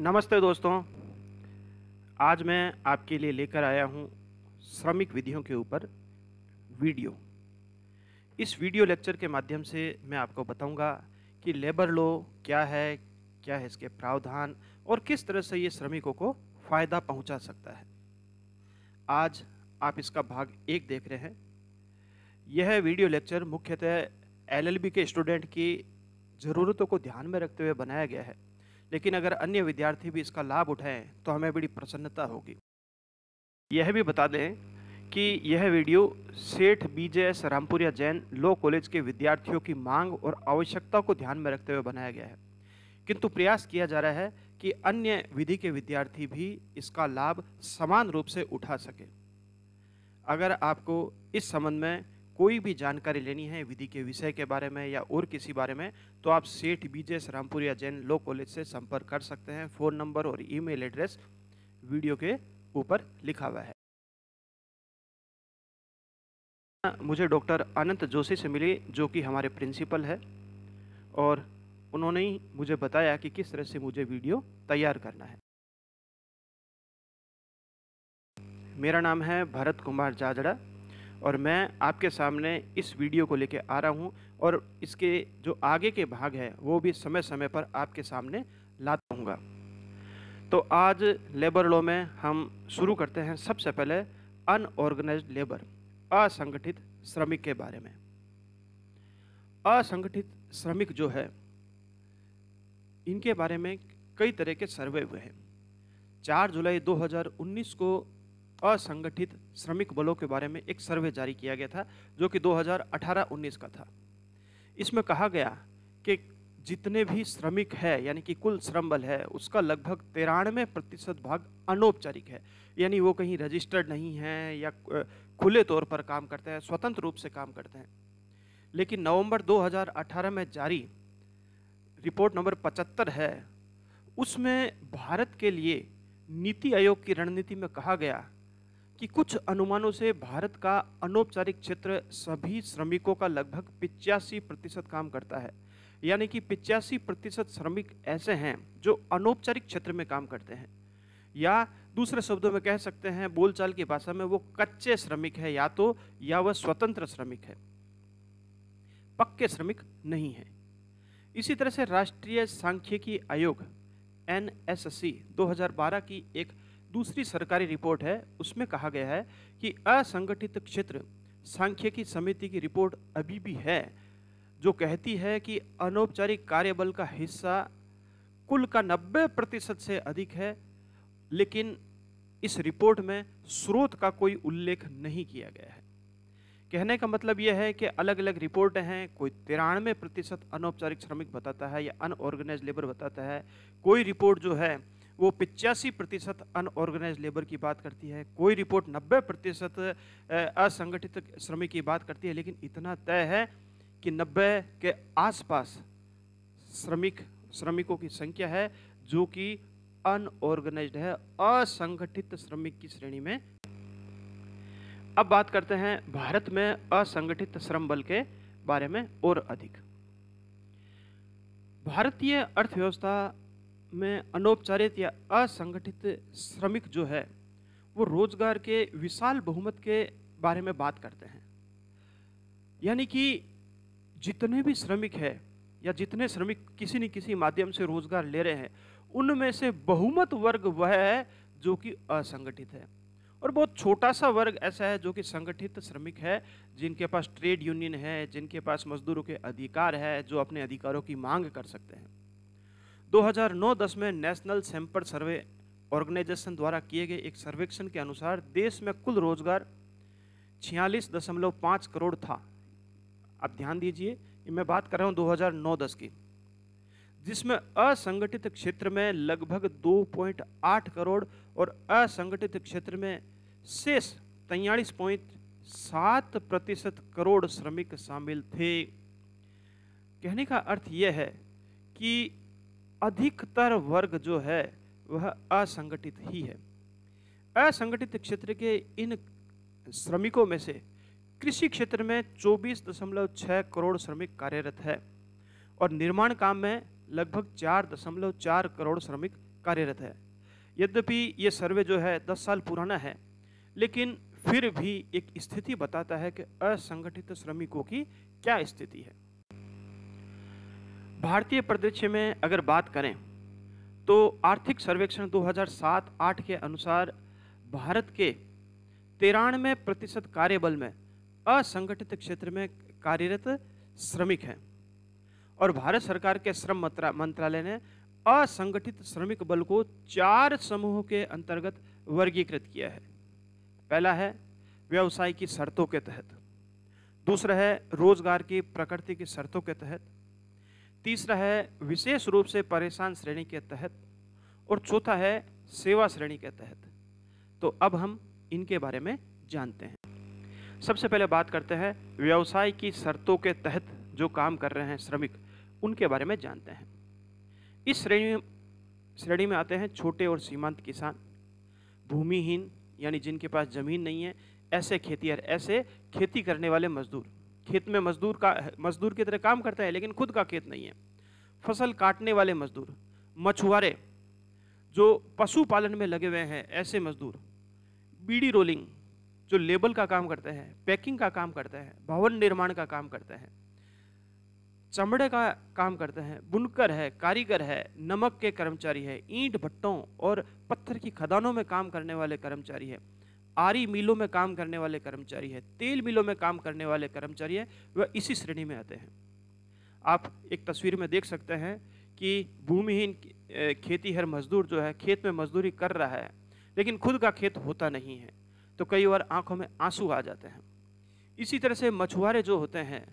नमस्ते दोस्तों। आज मैं आपके लिए लेकर आया हूँ श्रमिक विधियों के ऊपर वीडियो। इस वीडियो लेक्चर के माध्यम से मैं आपको बताऊंगा कि लेबर लॉ क्या है इसके प्रावधान और किस तरह से ये श्रमिकों को फ़ायदा पहुंचा सकता है। आज आप इसका भाग 1 देख रहे हैं। यह वीडियो लेक्चर मुख्यतः LLB के स्टूडेंट की ज़रूरतों को ध्यान में रखते हुए बनाया गया है, लेकिन अगर अन्य विद्यार्थी भी इसका लाभ उठाएं तो हमें बड़ी प्रसन्नता होगी। यह भी बता दें कि यह वीडियो सेठ BJS Rampuria Jain law college के विद्यार्थियों की मांग और आवश्यकता को ध्यान में रखते हुए बनाया गया है, किंतु प्रयास किया जा रहा है कि अन्य विधि के विद्यार्थी भी इसका लाभ समान रूप से उठा सके। अगर आपको इस संबंध में कोई भी जानकारी लेनी है विधि के विषय के बारे में या और किसी बारे में, तो आप सेठ BJS Rampuria Jain law college से संपर्क कर सकते हैं। फ़ोन नंबर और ईमेल एड्रेस वीडियो के ऊपर लिखा हुआ है। मुझे डॉक्टर अनंत जोशी से मिली, जो कि हमारे प्रिंसिपल है, और उन्होंने ही मुझे बताया कि किस तरह से मुझे वीडियो तैयार करना है। मेरा नाम है भरत कुमार जाजड़ा और मैं आपके सामने इस वीडियो को लेकर आ रहा हूं, और इसके जो आगे के भाग है वो भी समय समय पर आपके सामने लाता हूँगा। तो आज लेबर लॉ में हम शुरू करते हैं सबसे पहले अनऑर्गेनाइज्ड लेबर, असंगठित श्रमिक के बारे में। असंगठित श्रमिक जो है, इनके बारे में कई तरह के सर्वे हुए हैं। 4 जुलाई 2019 को असंगठित श्रमिक बलों के बारे में एक सर्वे जारी किया गया था, जो कि 2018-19 का था। इसमें कहा गया कि जितने भी श्रमिक है, यानी कि कुल श्रम बल है, उसका लगभग 93% भाग अनौपचारिक है, यानी वो कहीं रजिस्टर्ड नहीं है या खुले तौर पर काम करते हैं, स्वतंत्र रूप से काम करते हैं। लेकिन नवंबर 2018 में जारी रिपोर्ट नंबर 75 है, उसमें भारत के लिए नीति आयोग की रणनीति में कहा गया कि कुछ अनुमानों से भारत का अनौपचारिक क्षेत्र सभी श्रमिकों का लगभग 85% काम करता है, यानी कि 85% श्रमिक ऐसे हैं जो अनौपचारिक क्षेत्र में काम करते हैं, या दूसरे शब्दों में कह सकते हैं बोलचाल की भाषा में वो कच्चे श्रमिक है, या वह स्वतंत्र श्रमिक है, पक्के श्रमिक नहीं है। इसी तरह से राष्ट्रीय सांख्यिकी आयोग NSC 2012 की एक दूसरी सरकारी रिपोर्ट है, उसमें कहा गया है कि असंगठित क्षेत्र सांख्यिकी समिति की रिपोर्ट अभी भी है, जो कहती है कि अनौपचारिक कार्यबल का हिस्सा कुल का 90% से अधिक है, लेकिन इस रिपोर्ट में स्रोत का कोई उल्लेख नहीं किया गया है। कहने का मतलब यह है कि अलग अलग रिपोर्टें हैं, कोई 93% अनौपचारिक श्रमिक बताता है या अनऑर्गेनाइज लेबर बताता है, कोई रिपोर्ट जो है वो 85% अनऑर्गेनाइज लेबर की बात करती है, कोई रिपोर्ट 90% असंगठित श्रमिक की बात करती है, लेकिन इतना तय है कि 90 के आसपास श्रमिकों की संख्या है जो कि अनऑर्गेनाइज्ड है, असंगठित श्रमिक की श्रेणी में। अब बात करते हैं भारत में असंगठित श्रम बल के बारे में और अधिक। भारतीय अर्थव्यवस्था में अनौपचारिक या असंगठित श्रमिक जो है वो रोजगार के विशाल बहुमत के बारे में बात करते हैं, यानी कि जितने भी श्रमिक है या जितने श्रमिक किसी न किसी माध्यम से रोजगार ले रहे हैं, उनमें से बहुमत वर्ग वह है जो कि असंगठित है, और बहुत छोटा सा वर्ग ऐसा है जो कि संगठित श्रमिक है, जिनके पास ट्रेड यूनियन है, जिनके पास मजदूरों के अधिकार है, जो अपने अधिकारों की मांग कर सकते हैं। 2009-10 में नेशनल सैंपल सर्वे ऑर्गेनाइजेशन द्वारा किए गए एक सर्वेक्षण के अनुसार देश में कुल रोजगार 46.5 करोड़ था। आप ध्यान दीजिए, मैं बात कर रहा हूँ 2009-10 की, जिसमें असंगठित क्षेत्र में लगभग 2.8 करोड़ और असंगठित क्षेत्र में शेष 43.7% करोड़ श्रमिक शामिल थे। कहने का अर्थ यह है कि अधिकतर वर्ग जो है वह असंगठित ही है। असंगठित क्षेत्र के इन श्रमिकों में से कृषि क्षेत्र में 24.6 करोड़ श्रमिक कार्यरत है और निर्माण काम में लगभग 4.4 करोड़ श्रमिक कार्यरत है। यद्यपि ये सर्वे जो है 10 साल पुराना है, लेकिन फिर भी एक स्थिति बताता है कि असंगठित श्रमिकों की क्या स्थिति है। भारतीय परिदृश्य में अगर बात करें तो आर्थिक सर्वेक्षण 2007-8 के अनुसार भारत के 93% कार्यबल में असंगठित क्षेत्र में कार्यरत श्रमिक हैं और भारत सरकार के श्रम मंत्रालय ने असंगठित श्रमिक बल को 4 समूहों के अंतर्गत वर्गीकृत किया है। पहला है व्यवसाय की शर्तों के तहत, दूसरा है रोजगार की प्रकृति की शर्तों के तहत, तीसरा है विशेष रूप से परेशान श्रेणी के तहत और चौथा है सेवा श्रेणी के तहत। तो अब हम इनके बारे में जानते हैं। सबसे पहले बात करते हैं व्यवसाय की शर्तों के तहत जो काम कर रहे हैं श्रमिक, उनके बारे में जानते हैं। इस श्रेणी में आते हैं छोटे और सीमांत किसान, भूमिहीन यानी जिनके पास जमीन नहीं है, ऐसे खेतिहर, ऐसे खेती करने वाले मजदूर, खेत में मजदूर की तरह काम करता है लेकिन खुद का खेत नहीं है, फसल काटने वाले मजदूर, मछुआरे जो पशुपालन में लगे हुए हैं ऐसे मजदूर, बीड़ी रोलिंग जो लेबल का काम करते हैं, पैकिंग का काम करते हैं, भवन निर्माण का काम करते हैं, चमड़े का काम करते हैं, बुनकर है, कारीगर है, नमक के कर्मचारी है, ईंट भट्टों और पत्थर की खदानों में काम करने वाले कर्मचारी है, आरी मिलों में काम करने वाले कर्मचारी है, तेल मिलों में काम करने वाले कर्मचारी है, वह इसी श्रेणी में आते हैं। आप एक तस्वीर में देख सकते हैं कि भूमिहीन खेतीहर मजदूर जो है खेत में मजदूरी कर रहा है लेकिन खुद का खेत होता नहीं है, तो कई बार आंखों में आंसू आ जाते हैं। इसी तरह से मछुआरे जो होते हैं,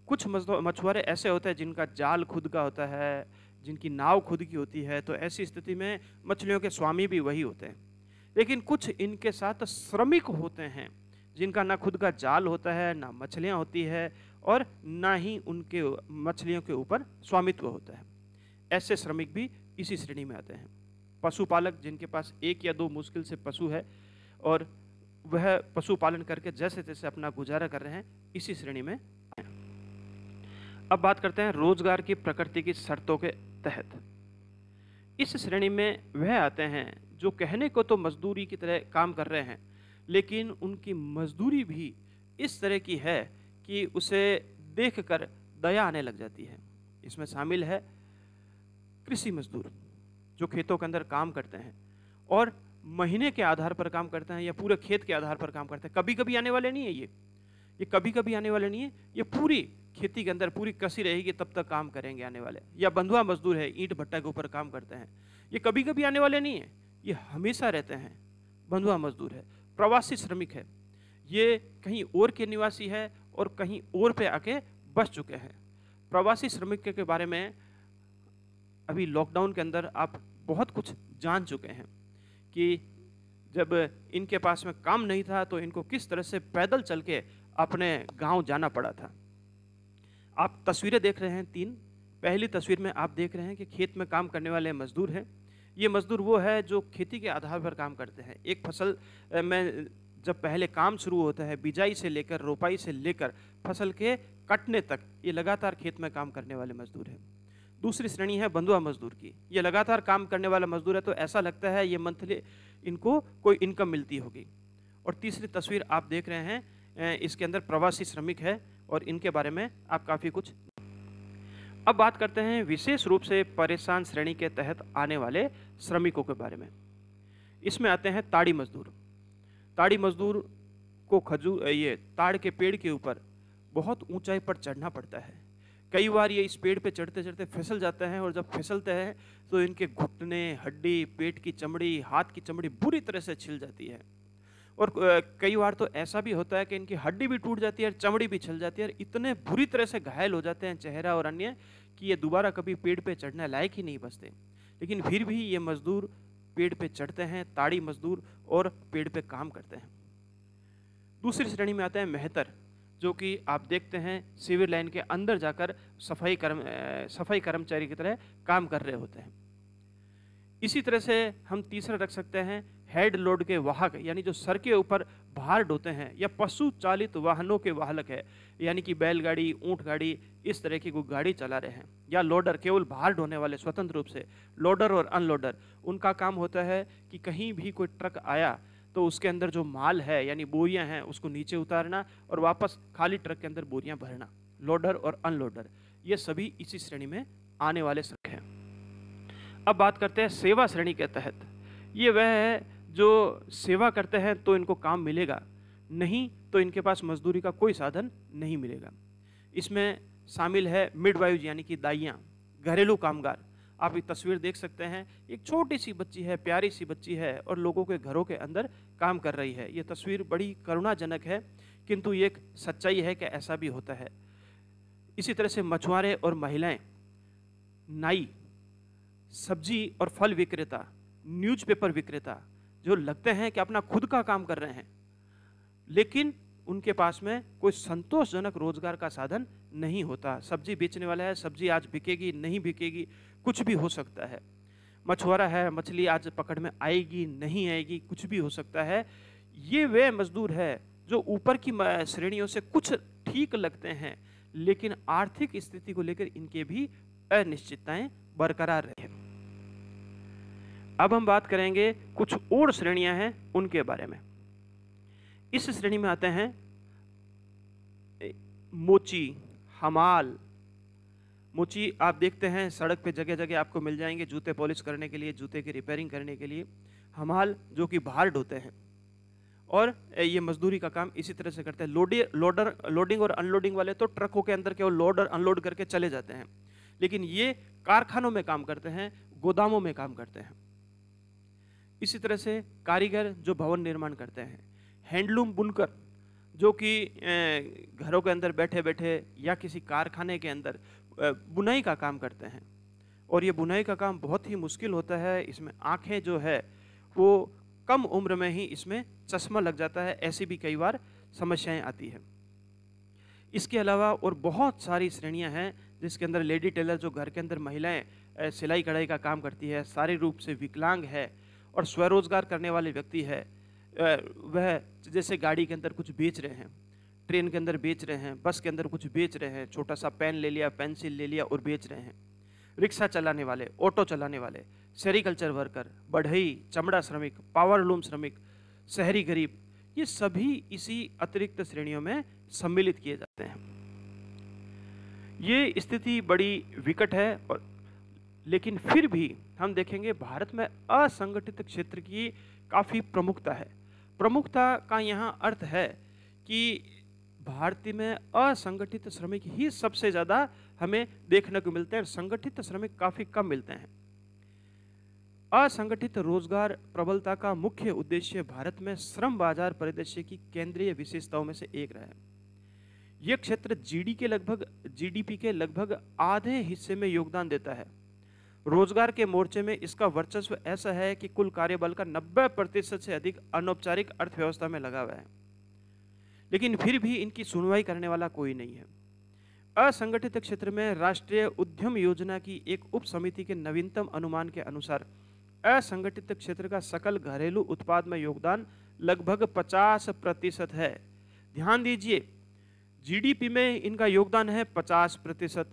कुछ मछुआरे ऐसे होते हैं जिनका जाल खुद का होता है, जिनकी नाव खुद की होती है, तो ऐसी स्थिति में मछलियों के स्वामी भी वही होते हैं। लेकिन कुछ इनके साथ श्रमिक होते हैं जिनका ना खुद का जाल होता है, ना मछलियाँ होती है और ना ही उनके मछलियों के ऊपर स्वामित्व होता है। ऐसे श्रमिक भी इसी श्रेणी में आते हैं। पशुपालक जिनके पास 1 या 2 मुश्किल से पशु है और वह पशुपालन करके जैसे तैसे अपना गुजारा कर रहे हैं, इसी श्रेणी में। अब बात करते हैं रोजगार की प्रकृति की शर्तों के तहत। इस श्रेणी में वह आते हैं जो कहने को तो मजदूरी की तरह काम कर रहे हैं लेकिन उनकी मजदूरी भी इस तरह की है कि उसे देखकर दया आने लग जाती है। इसमें शामिल है कृषि मजदूर जो खेतों के अंदर काम करते हैं और महीने के आधार पर काम करते हैं या पूरे खेत के आधार पर काम करते हैं। कभी कभी आने वाले नहीं है ये कभी कभी आने वाले नहीं है, ये पूरी खेती के अंदर पूरी कसी रहेगी तब तक काम करेंगे आने वाले। या बंधुआ मजदूर है, ईंट भट्टा के ऊपर काम करते हैं, ये कभी कभी आने वाले नहीं है, ये हमेशा रहते हैं। बंधुआ मजदूर है, प्रवासी श्रमिक है, ये कहीं और के निवासी है और कहीं और पे आके बस चुके हैं। प्रवासी श्रमिक के बारे में अभी लॉकडाउन के अंदर आप बहुत कुछ जान चुके हैं कि जब इनके पास में काम नहीं था तो इनको किस तरह से पैदल चल के अपने गांव जाना पड़ा था। आप तस्वीरें देख रहे हैं 3। पहली तस्वीर में आप देख रहे हैं कि खेत में काम करने वाले मजदूर हैं। ये मजदूर वो है जो खेती के आधार पर काम करते हैं। एक फसल में जब पहले काम शुरू होता है, बिजाई से लेकर रोपाई से लेकर फसल के कटने तक, ये लगातार खेत में काम करने वाले मजदूर हैं। दूसरी श्रेणी है बंधुआ मजदूर की। ये लगातार काम करने वाला मजदूर है तो ऐसा लगता है ये मंथली इनको कोई इनकम मिलती होगी। और तीसरी तस्वीर आप देख रहे हैं, इसके अंदर प्रवासी श्रमिक है और इनके बारे में आप काफ़ी कुछ। अब बात करते हैं विशेष रूप से परेशान श्रेणी के तहत आने वाले श्रमिकों के बारे में। इसमें आते हैं ताड़ी मजदूर। ताड़ी मजदूर को ये ताड़ के पेड़ के ऊपर बहुत ऊंचाई पर चढ़ना पड़ता है। कई बार ये इस पेड़ पे चढ़ते चढ़ते फिसल जाते हैं और जब फिसलते हैं तो इनके घुटने, हड्डी, पेट की चमड़ी, हाथ की चमड़ी बुरी तरह से छिल जाती है। और कई बार तो ऐसा भी होता है कि इनकी हड्डी भी टूट जाती है और चमड़ी भी छिल जाती है और इतने बुरी तरह से घायल हो जाते हैं चेहरा और अन्य कि ये दोबारा कभी पेड़ पे चढ़ने लायक ही नहीं बचते। लेकिन फिर भी ये मजदूर पेड़ पे चढ़ते हैं, ताड़ी मजदूर, और पेड़ पे काम करते हैं। दूसरी श्रेणी में आते हैं मेहतर, जो कि आप देखते हैं सिविल लाइन के अंदर जाकर सफाई कर्मचारी की तरह काम कर रहे होते हैं। इसी तरह से हम तीसरा रख सकते हैं हेड लोड के वाहक, यानी जो सर के ऊपर भार ढोते हैं, या पशु चालित वाहनों के वाहक है, यानी कि बैलगाड़ी, ऊंट गाड़ी, इस तरह की कोई गाड़ी चला रहे हैं, या लोडर केवल भार ढोने वाले स्वतंत्र रूप से, लोडर और अनलोडर, उनका काम होता है कि कहीं भी कोई ट्रक आया तो उसके अंदर जो माल है यानी बोरियां हैं उसको नीचे उतारना और वापस खाली ट्रक के अंदर बोरियां भरना। लोडर और अनलोडर ये सभी इसी श्रेणी में आने वाले श्रमिक हैं। अब बात करते हैं सेवा श्रेणी के तहत। ये वह है जो सेवा करते हैं तो इनको काम मिलेगा, नहीं तो इनके पास मजदूरी का कोई साधन नहीं मिलेगा। इसमें शामिल है मिडवाइफ यानी कि दाइयाँ, घरेलू कामगार। आप एक तस्वीर देख सकते हैं, एक छोटी सी बच्ची है, प्यारी सी बच्ची है और लोगों के घरों के अंदर काम कर रही है। ये तस्वीर बड़ी करुणाजनक है, किंतु ये एक सच्चाई है कि ऐसा भी होता है। इसी तरह से मछुआरे और महिलाएं, नाई, सब्जी और फल विक्रेता, न्यूज़पेपर विक्रेता, जो लगते हैं कि अपना खुद का काम कर रहे हैं, लेकिन उनके पास में कोई संतोषजनक रोजगार का साधन नहीं होता। सब्जी बेचने वाला है, सब्जी आज बिकेगी नहीं बिकेगी, कुछ भी हो सकता है। मछुआरा है, मछली आज पकड़ में आएगी नहीं आएगी, कुछ भी हो सकता है। ये वे मजदूर है जो ऊपर की श्रेणियों से कुछ ठीक लगते हैं, लेकिन आर्थिक स्थिति को लेकर इनके भी अनिश्चितताएं बरकरार रहे। अब हम बात करेंगे कुछ और श्रेणियां हैं उनके बारे में। इस श्रेणी में आते हैं मोची, हमाल। मोची आप देखते हैं सड़क पे जगह जगह आपको मिल जाएंगे, जूते पॉलिश करने के लिए, जूते की रिपेयरिंग करने के लिए। हमाल जो कि भार ढोते हैं और ये मजदूरी का काम इसी तरह से करते हैं। लोडिंग और अनलोडिंग वाले तो ट्रकों के अंदर केवल लोड और अनलोड करके चले जाते हैं, लेकिन ये कारखानों में काम करते हैं, गोदामों में काम करते हैं। इसी तरह से कारीगर जो भवन निर्माण करते हैं, हैंडलूम बुनकर जो कि घरों के अंदर बैठे बैठे या किसी कारखाने के अंदर बुनाई का काम करते हैं, और ये बुनाई का काम बहुत ही मुश्किल होता है। इसमें आंखें जो है वो कम उम्र में ही इसमें चश्मा लग जाता है, ऐसी भी कई बार समस्याएं आती है। इसके अलावा और बहुत सारी श्रेणियां हैं जिसके अंदर लेडी टेलर, जो घर के अंदर महिलाएं सिलाई कढ़ाई का काम करती है, शारीरिक रूप से विकलांग है और स्वरोजगार करने वाले व्यक्ति है, वह जैसे गाड़ी के अंदर कुछ बेच रहे हैं, ट्रेन के अंदर बेच रहे हैं, बस के अंदर कुछ बेच रहे हैं, छोटा सा पेन ले लिया, पेंसिल ले लिया और बेच रहे हैं। रिक्शा चलाने वाले, ऑटो चलाने वाले, सेरिकल्चर वर्कर, बढ़ई, चमड़ा श्रमिक, पावरलूम श्रमिक, शहरी गरीब, ये सभी इसी अतिरिक्त श्रेणियों में सम्मिलित किए जाते हैं। ये स्थिति बड़ी विकट है, और लेकिन फिर भी हम देखेंगे भारत में असंगठित क्षेत्र की काफ़ी प्रमुखता है। प्रमुखता का यहाँ अर्थ है कि भारतीय में असंगठित श्रमिक ही सबसे ज़्यादा हमें देखने को मिलते हैं, संगठित श्रमिक काफ़ी कम मिलते हैं। असंगठित रोजगार प्रबलता का मुख्य उद्देश्य भारत में श्रम बाजार परिदृश्य की केंद्रीय विशेषताओं में से एक रहा है। यह क्षेत्र जीडीपी के लगभग आधे हिस्से में योगदान देता है। रोजगार के मोर्चे में इसका वर्चस्व ऐसा है कि कुल कार्यबल का 90% से अधिक अनौपचारिक अर्थव्यवस्था में लगा हुआ है, लेकिन फिर भी इनकी सुनवाई करने वाला कोई नहीं है। असंगठित क्षेत्र में राष्ट्रीय उद्यम योजना की एक उप समिति के नवीनतम अनुमान के अनुसार असंगठित क्षेत्र का सकल घरेलू उत्पाद में योगदान लगभग 50% है। ध्यान दीजिए, जीडीपी में इनका योगदान है 50%,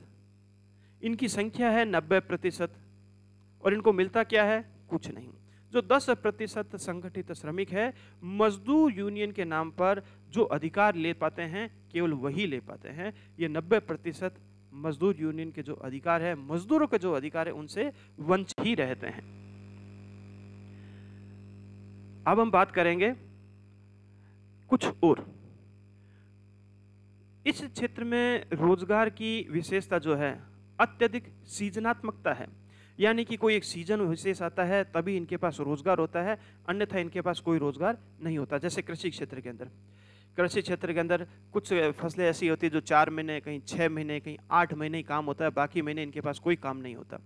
इनकी संख्या है 90%, और इनको मिलता क्या है? कुछ नहीं। जो 10% संगठित श्रमिक है, मजदूर यूनियन के नाम पर जो अधिकार ले पाते हैं केवल वही ले पाते हैं। ये 90% मजदूर यूनियन के जो अधिकार है, मजदूरों के जो अधिकार है, उनसे वंचित ही रहते हैं। अब हम बात करेंगे कुछ और। इस क्षेत्र में रोजगार की विशेषता जो है अत्यधिक सीजनात्मकता है, यानी कि कोई एक सीजन विशेष आता है तभी इनके पास रोजगार होता है, अन्यथा इनके पास कोई रोजगार नहीं होता। जैसे कृषि क्षेत्र के अंदर कुछ फसलें ऐसी होती है जो 4 महीने, कहीं 6 महीने, कहीं 8 महीने ही काम होता है, बाकी महीने इनके पास कोई काम नहीं होता।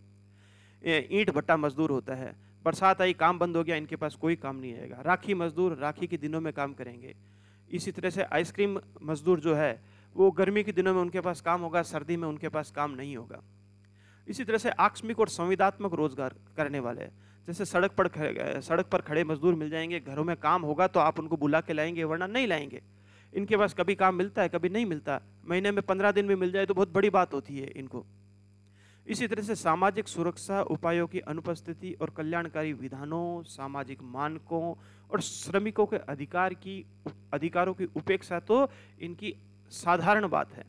ईंट भट्टा मजदूर होता है, बरसात आई काम बंद हो गया, इनके पास कोई काम नहीं आएगा। राखी मजदूर राखी के दिनों में काम करेंगे। इसी तरह से आइसक्रीम मजदूर जो है वो गर्मी के दिनों में उनके पास काम होगा, सर्दी में उनके पास काम नहीं होगा। इसी तरह से आकस्मिक और संविदात्मक रोजगार करने वाले, जैसे सड़क पर खड़े मजदूर मिल जाएंगे, घरों में काम होगा तो आप उनको बुला के लाएंगे, वरना नहीं लाएंगे। इनके पास कभी काम मिलता है, कभी नहीं मिलता, महीने में 15 दिन में मिल जाए तो बहुत बड़ी बात होती है इनको। इसी तरह से सामाजिक सुरक्षा उपायों की अनुपस्थिति और कल्याणकारी विधानों, सामाजिक मानकों और श्रमिकों के अधिकारों की उपेक्षा तो इनकी साधारण बात है।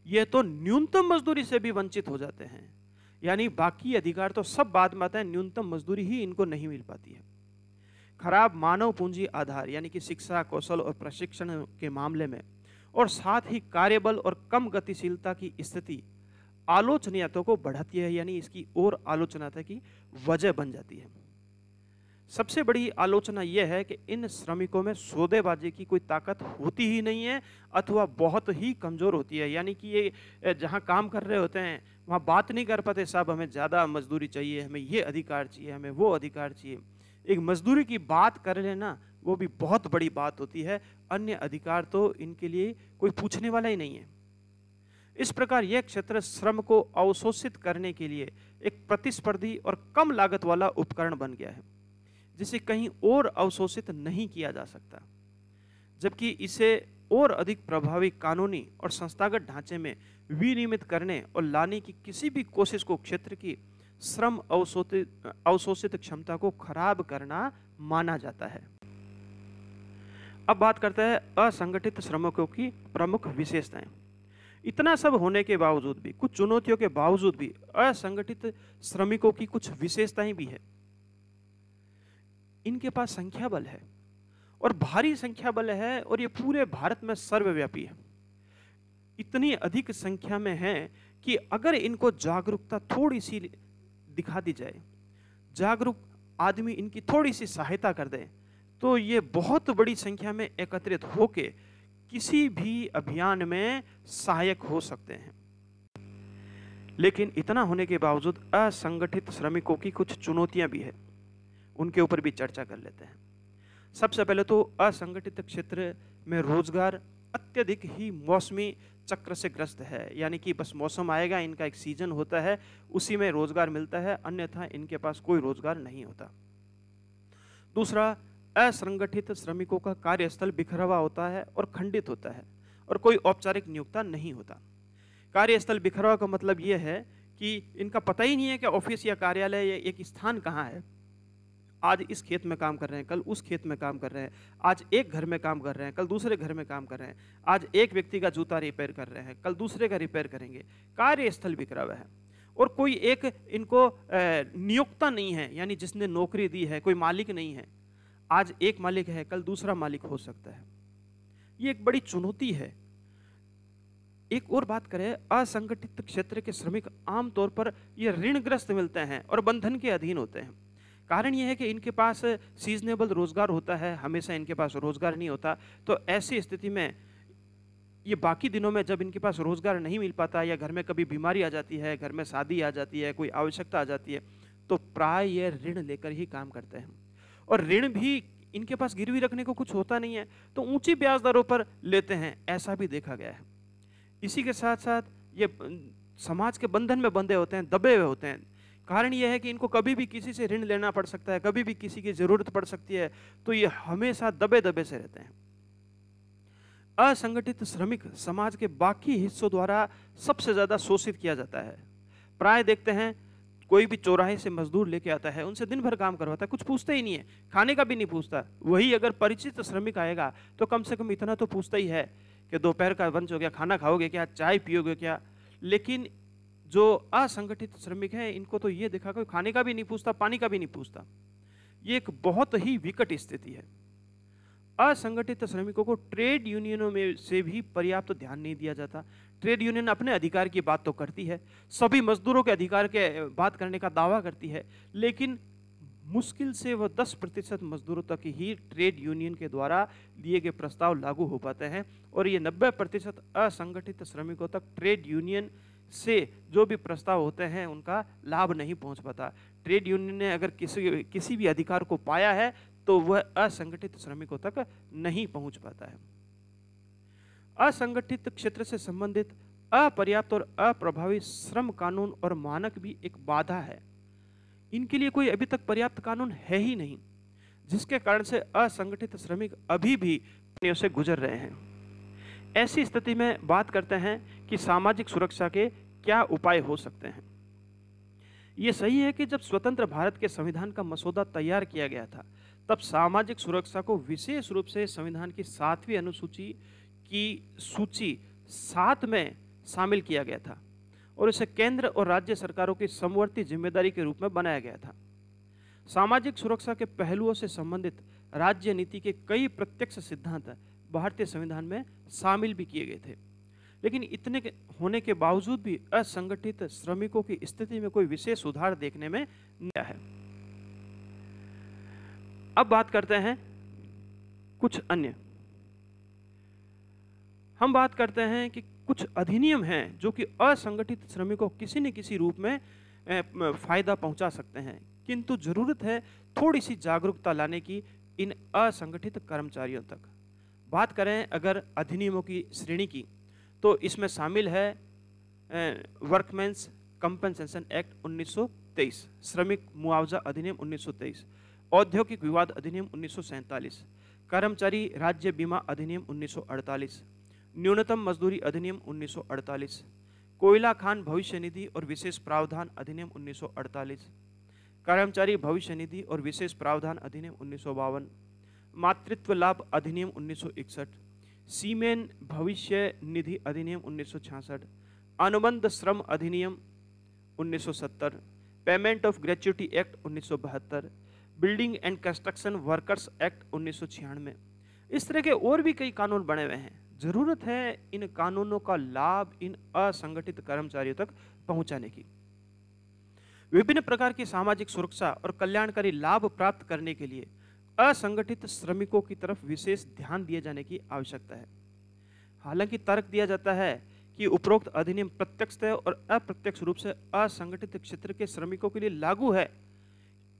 यह तो न्यूनतम मजदूरी से भी वंचित हो जाते हैं, यानी बाकी अधिकार तो सब बाद में आते हैं, न्यूनतम मजदूरी ही इनको नहीं मिल पाती है। खराब मानव पूंजी आधार यानी कि शिक्षा, कौशल और प्रशिक्षण के मामले में, और साथ ही कार्यबल और कम गतिशीलता की स्थिति आलोचनीयता को बढ़ाती है, यानी इसकी और आलोचनाता की वजह बन जाती है। सबसे बड़ी आलोचना यह है कि इन श्रमिकों में सौदेबाजी की कोई ताकत होती ही नहीं है अथवा बहुत ही कमजोर होती है, यानी कि ये जहां काम कर रहे होते हैं वहां बात नहीं कर पाते, साहब हमें ज़्यादा मजदूरी चाहिए, हमें ये अधिकार चाहिए, हमें वो अधिकार चाहिए। एक मजदूरी की बात कर लेना वो भी बहुत बड़ी बात होती है, अन्य अधिकार तो इनके लिए कोई पूछने वाला ही नहीं है। इस प्रकार यह क्षेत्र श्रम को अवशोषित करने के लिए एक प्रतिस्पर्धी और कम लागत वाला उपकरण बन गया है, जिसे कहीं और अवशोषित नहीं किया जा सकता, जबकि इसे और अधिक प्रभावी कानूनी और संस्थागत ढांचे में विनियमित करने और लाने की किसी भी कोशिश को क्षेत्र की श्रम अवशोषित क्षमता को खराब करना माना जाता है। अब बात करते हैं असंगठित श्रमिकों की प्रमुख विशेषताएं। इतना सब होने के बावजूद भी, कुछ चुनौतियों के बावजूद भी असंगठित श्रमिकों की कुछ विशेषताएं भी है। इनके पास संख्या बल है और भारी संख्या बल है, और ये पूरे भारत में सर्वव्यापी है। इतनी अधिक संख्या में है कि अगर इनको जागरूकता थोड़ी सी दिखा दी जाए, जागरूक आदमी इनकी थोड़ी सी सहायता कर दे, तो ये बहुत बड़ी संख्या में एकत्रित होके किसी भी अभियान में सहायक हो सकते हैं। लेकिन इतना होने के बावजूद असंगठित श्रमिकों की कुछ चुनौतियां भी है, उनके ऊपर भी चर्चा कर लेते हैं। सबसे पहले तो असंगठित क्षेत्र में रोजगार अत्यधिक ही मौसमी चक्र से ग्रस्त है, यानी कि बस मौसम आएगा, इनका एक सीजन होता है, उसी में रोजगार मिलता है, अन्यथा इनके पास कोई रोजगार नहीं होता। दूसरा, असंगठित श्रमिकों का कार्यस्थल बिखरा हुआ होता है और खंडित होता है, और कोई औपचारिक नियोक्ता नहीं होता। कार्यस्थल बिखरा हुआ का मतलब यह है कि इनका पता ही नहीं है कि ऑफिस या कार्यालय या एक स्थान कहाँ है। आज इस खेत में काम कर रहे हैं, कल उस खेत में काम कर रहे हैं, आज एक घर में काम कर रहे हैं, कल दूसरे घर में काम कर रहे हैं, आज एक व्यक्ति का जूता रिपेयर कर रहे हैं, कल दूसरे का रिपेयर करेंगे। कार्यस्थल बिखरा हुआ है और कोई एक इनको नियोक्ता नहीं है, यानी जिसने नौकरी दी है, कोई मालिक नहीं है। आज एक मालिक है, कल दूसरा मालिक हो सकता है। ये एक बड़ी चुनौती है। एक और बात करें, असंगठित क्षेत्र के श्रमिक आमतौर पर ये ऋणग्रस्त मिलते हैं और बंधन के अधीन होते हैं। कारण यह है कि इनके पास सीजनेबल रोजगार होता है, हमेशा इनके पास रोजगार नहीं होता। तो ऐसी स्थिति में ये बाकी दिनों में जब इनके पास रोजगार नहीं मिल पाता, या घर में कभी बीमारी आ जाती है, घर में शादी आ जाती है, कोई आवश्यकता आ जाती है, तो प्राय ये ऋण लेकर ही काम करते हैं। और ऋण भी इनके पास गिरवी रखने को कुछ होता नहीं है, तो ऊंची ब्याज दरों पर लेते हैं, ऐसा भी देखा गया है। इसी के साथ साथ ये समाज के बंधन में बंधे होते हैं, दबे हुए होते हैं। कारण यह है कि इनको कभी भी किसी से ऋण लेना पड़ सकता है, कभी भी किसी की जरूरत पड़ सकती है, तो ये हमेशा दबे दबे से रहते हैं। असंगठित श्रमिक समाज के बाकी हिस्सों द्वारा सबसे ज्यादा शोषित किया जाता है। प्राय देखते हैं कोई भी चौराहे से मजदूर लेके आता है, उनसे दिन भर काम करवाता है, कुछ पूछता ही नहीं है, खाने का भी नहीं पूछता। वही अगर परिचित श्रमिक आएगा तो कम से कम इतना तो पूछता ही है कि दोपहर का लंच हो गया, खाना खाओगे क्या, चाय पियोगे क्या। लेकिन जो असंगठित श्रमिक हैं, इनको तो ये देखा कोई खाने का भी नहीं पूछता, पानी का भी नहीं पूछता। ये एक बहुत ही विकट स्थिति है। असंगठित श्रमिकों को ट्रेड यूनियनों में से भी पर्याप्त ध्यान नहीं दिया जाता। ट्रेड यूनियन अपने अधिकार की बात तो करती है, सभी मजदूरों के अधिकार के बात करने का दावा करती है, लेकिन मुश्किल से वह 10% मजदूरों तक ही ट्रेड यूनियन के द्वारा दिए गए प्रस्ताव लागू हो पाते हैं, और ये 90% असंगठित श्रमिकों तक ट्रेड यूनियन से जो भी प्रस्ताव होते हैं उनका लाभ नहीं पहुंच पाता। ट्रेड यूनियन ने अगर किसी भी अधिकार को पाया है तो वह असंगठित श्रमिकों तक नहीं पहुंच पाता है। असंगठित क्षेत्र से संबंधित अपर्याप्त और अप्रभावी श्रम कानून और मानक भी एक बाधा है। इनके लिए कोई अभी तक पर्याप्त कानून है ही नहीं, जिसके कारण से असंगठित श्रमिक अभी भी परेशानियों से गुजर रहे हैं। ऐसी स्थिति में बात करते हैं कि सामाजिक सुरक्षा के क्या उपाय हो सकते हैं। ये सही है कि जब स्वतंत्र भारत के संविधान का मसौदा तैयार किया गया था, तब सामाजिक सुरक्षा को विशेष रूप से संविधान की 7वीं अनुसूची की सूची 7 में शामिल किया गया था और इसे केंद्र और राज्य सरकारों की समवर्ती जिम्मेदारी के रूप में बनाया गया था। सामाजिक सुरक्षा के पहलुओं से संबंधित राज्य नीति के कई प्रत्यक्ष सिद्धांत भारतीय संविधान में शामिल भी किए गए थे, लेकिन इतने होने के बावजूद भी असंगठित श्रमिकों की स्थिति में कोई विशेष सुधार देखने में नहीं आया है। अब बात करते हैं कुछ अन्य। हम बात करते हैं कि कुछ अधिनियम हैं जो कि असंगठित श्रमिकों को किसी न किसी रूप में फायदा पहुंचा सकते हैं, किंतु जरूरत है थोड़ी सी जागरूकता लाने की इन असंगठित कर्मचारियों तक। बात करें अगर अधिनियमों की श्रेणी की, तो इसमें शामिल है वर्कमेंस कंपनसेशन एक्ट 1923, श्रमिक मुआवजा अधिनियम 1923, औद्योगिक विवाद अधिनियम 1947, कर्मचारी राज्य बीमा अधिनियम 1948, न्यूनतम मजदूरी अधिनियम 1948, कोयला खान भविष्य निधि और विशेष प्रावधान अधिनियम 1948, कर्मचारी भविष्य निधि और विशेष प्रावधान अधिनियम 1952, मातृत्व लाभ अधिनियम 1961, सीमेन भविष्य निधि अधिनियम 1966, अनुबंध श्रम अधिनियम 1970, payment of gratuity act 1972, building and construction workers act 1996। इस तरह के और भी कई कानून बने हुए हैं। जरूरत है इन कानूनों का लाभ इन असंगठित कर्मचारियों तक पहुंचाने की। विभिन्न प्रकार की सामाजिक सुरक्षा और कल्याणकारी लाभ प्राप्त करने के लिए असंगठित श्रमिकों की तरफ विशेष ध्यान दिए जाने की आवश्यकता है। हालांकि तर्क दिया जाता है कि उपरोक्त अधिनियम प्रत्यक्ष और अप्रत्यक्ष रूप से असंगठित क्षेत्र के श्रमिकों के लिए लागू है,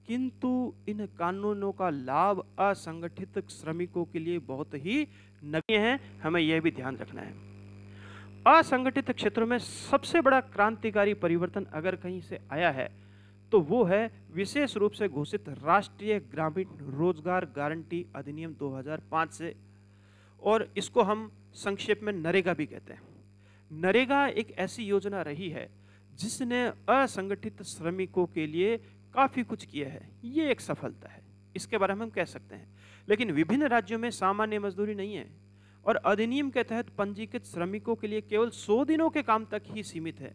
किंतु इन कानूनों का लाभ असंगठित श्रमिकों के लिए बहुत ही नगण्य है। हमें यह भी ध्यान रखना है। असंगठित क्षेत्रों में सबसे बड़ा क्रांतिकारी परिवर्तन अगर कहीं से आया है तो वो है विशेष रूप से घोषित राष्ट्रीय ग्रामीण रोजगार गारंटी अधिनियम 2005 से, और इसको हम संक्षेप में नरेगा भी कहते हैं। नरेगा एक ऐसी योजना रही है जिसने असंगठित श्रमिकों के लिए काफी कुछ किया है। ये एक सफलता है, इसके बारे में हम कह सकते हैं। लेकिन विभिन्न राज्यों में सामान्य मजदूरी नहीं है और अधिनियम के तहत पंजीकृत श्रमिकों के लिए केवल 100 दिनों के काम तक ही सीमित है।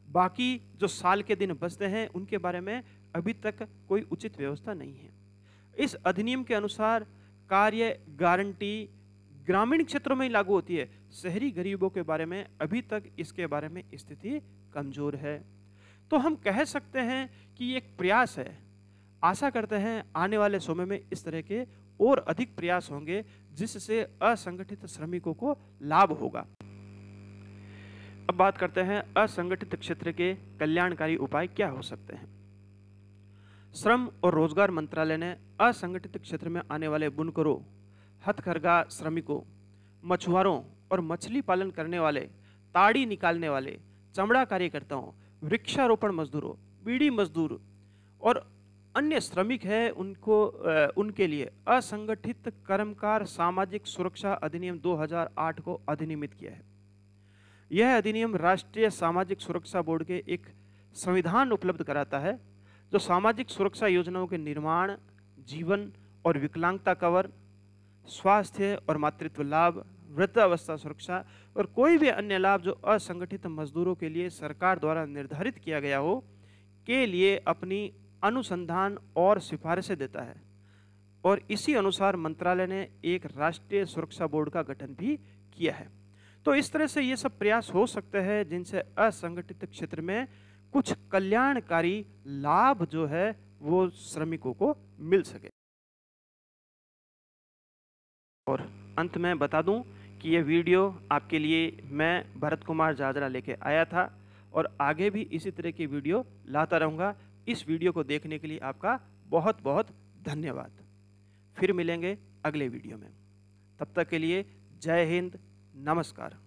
बाकी जो साल के दिन बचते हैं उनके बारे में अभी तक कोई उचित व्यवस्था नहीं है। इस अधिनियम के अनुसार कार्य गारंटी ग्रामीण क्षेत्रों में ही लागू होती है। शहरी गरीबों के बारे में अभी तक इसके बारे में स्थिति कमजोर है। तो हम कह सकते हैं कि ये एक प्रयास है। आशा करते हैं आने वाले समय में इस तरह के और अधिक प्रयास होंगे जिससे असंगठित श्रमिकों को लाभ होगा। अब बात करते हैं असंगठित क्षेत्र के कल्याणकारी उपाय क्या हो सकते हैं। श्रम और रोजगार मंत्रालय ने असंगठित क्षेत्र में आने वाले बुनकरों, हथकरघा श्रमिकों, मछुआरों और मछली पालन करने वाले, ताड़ी निकालने वाले, चमड़ा कार्यकर्ताओं, वृक्षारोपण मजदूरों, बीड़ी मजदूर और अन्य श्रमिक है उनके लिए असंगठित कर्मकार सामाजिक सुरक्षा अधिनियम 2008 को अधिनियमित किया है। यह अधिनियम राष्ट्रीय सामाजिक सुरक्षा बोर्ड के एक संविधान उपलब्ध कराता है जो सामाजिक सुरक्षा योजनाओं के निर्माण, जीवन और विकलांगता कवर, स्वास्थ्य और मातृत्व लाभ, वृद्धावस्था सुरक्षा और कोई भी अन्य लाभ जो असंगठित मजदूरों के लिए सरकार द्वारा निर्धारित किया गया हो के लिए अपनी अनुसंधान और सिफारिशें देता है। और इसी अनुसार मंत्रालय ने एक राष्ट्रीय सुरक्षा बोर्ड का गठन भी किया है। तो इस तरह से ये सब प्रयास हो सकते हैं जिनसे असंगठित क्षेत्र में कुछ कल्याणकारी लाभ जो है वो श्रमिकों को मिल सके। और अंत में बता दूं कि ये वीडियो आपके लिए मैं भरत कुमार जाजरा लेके आया था और आगे भी इसी तरह की वीडियो लाता रहूँगा। इस वीडियो को देखने के लिए आपका बहुत बहुत धन्यवाद। फिर मिलेंगे अगले वीडियो में। तब तक के लिए जय हिंद, नमस्कार।